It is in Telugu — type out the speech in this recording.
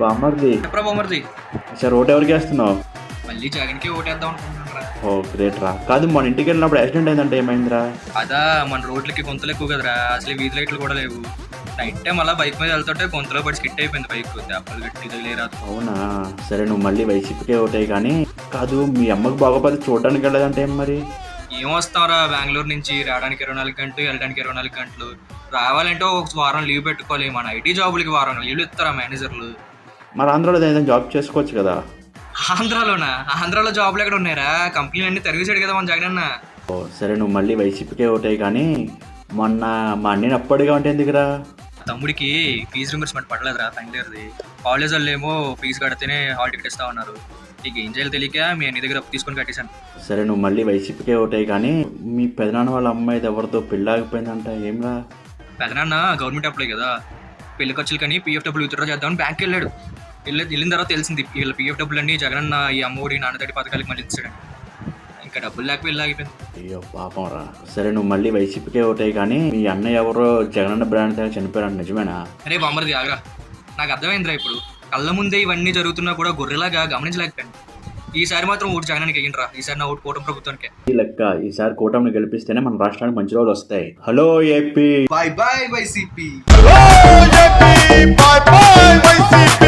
బామ్మర్ది. చెప్పరా బామర్ది, సార్ ఓటు ఎవరికి వేస్తున్నావు? మళ్ళీ జగన్కి ఓటేద్దాం అనుకుంటున్నారా? ఓ గ్రేట్ రా. కాదు మన ఇంటికి వెళ్ళినప్పుడు యాక్సిడెంట్ అయిందంటే ఏమైందిరా? అదా మన రోడ్లకి గుంతలు ఎక్కువ కదరా, అసలు వీధి లైట్లు కూడా లేవు. నైట్ టైం అలా బైక్ మీద వెళ్తుంటే గుంతలో పడి స్కిట్ అయిపోయింది బైక్. దెబ్బలు గట్టి తగిలేరాదు. అవునా, సరే నువ్వు మళ్ళీ వైసీపీకే ఓటాయి. కానీ కాదు, మీ అమ్మకు బాగోపోతే చూడడానికి వెళ్ళదంటే ఏం మరి? ఏం వస్తావురా, బెంగళూరు నుంచి రావడానికి 24 గంటలు, వెళ్ళడానికి 24 గంటలు. రావాలంటే ఒక వారం లీవ్ పెట్టుకోవాలి. మన ఐటీ జాబులకి వారం లీవ్లు ఇస్తారా మేనేజర్లు? మరి ఆంధ్రాలో ఏదైనా జాబ్ చేసుకోవచ్చు కదా. ఆంధ్రాలోనా? ఆంధ్రాలో జాబులు ఎక్కడ ఉన్నాయరా? కంపెనీలు అన్ని తరివేసాడు కదా మన జగన్ అన్న. ఓ సరే నువ్వు మళ్ళీ వైసీపీకే ఓటాయి. కానీ మొన్న మా అన్నని అప్పటిగా ఉంటే ఎందుకురా? తమ్ముడికి ఫీజు రింబర్స్మెంట్ పడలేదురా ఫైనల్ ఇయర్ది. కాలేజ్ వాళ్ళు ఏమో ఫీజు కడితేనే హాల్ టికెట్ ఇస్తా ఉన్నారు. నీకు ఏం చేయాలో తెలియక మీ అన్ని దగ్గర అప్పు తీసుకొని కట్టేశాను. సరే నువ్వు మళ్ళీ వైసీపీకే ఓటాయి. కానీ మీ పెదనాన్న వాళ్ళ అమ్మాయిది ఎవరితో పెళ్ళి ఆగిపోయిందంట, ఏమ్రా? పెదనాన్న గవర్నమెంట్ అప్లై కదా, పెళ్లి ఖర్చులు కానీ PF విత్డ్రా చేద్దామని బ్యాంక్కి వెళ్ళాడు. వెళ్ళిన తర్వాత తెలిసింది వీళ్ళ PF అన్ని జగనన్న ఈ అమ్మఒడి నాన్నతడి పథకాలకి మళ్ళీ ఇచ్చాడు. ఇంకా డబ్బులు లేక పెళ్ళి ఆగిపోయింది. అయ్యో పాపం రా. సరే నువ్వు మళ్ళీ వైసీపీకే ఓటాయి. కానీ మీ అన్నయ్య ఎవరో జగనన్న బ్రాండ్ దగ్గర చనిపోయారంట, నిజమేనా? అరే బామ్మర్ది ఆగరా, నాకు అర్థమైందిరా. ఇప్పుడు కళ్ళ ముందే ఇవన్నీ జరుగుతున్నా కూడా గొర్రెలాగా గమనించలేకపోయాను. ఈసారి మాత్రం ఓటు జగనానికి వేయండిరా. ఈసారి నా ఓటు కూటమి ప్రభుత్వానికి. ఈ లెక్క ఈసారి కూటమిని గెలిపిస్తేనే మన రాష్ట్రానికి మంచి రోజులు వస్తాయి. Hello AP, bye bye YCP. Bye bye, YCP.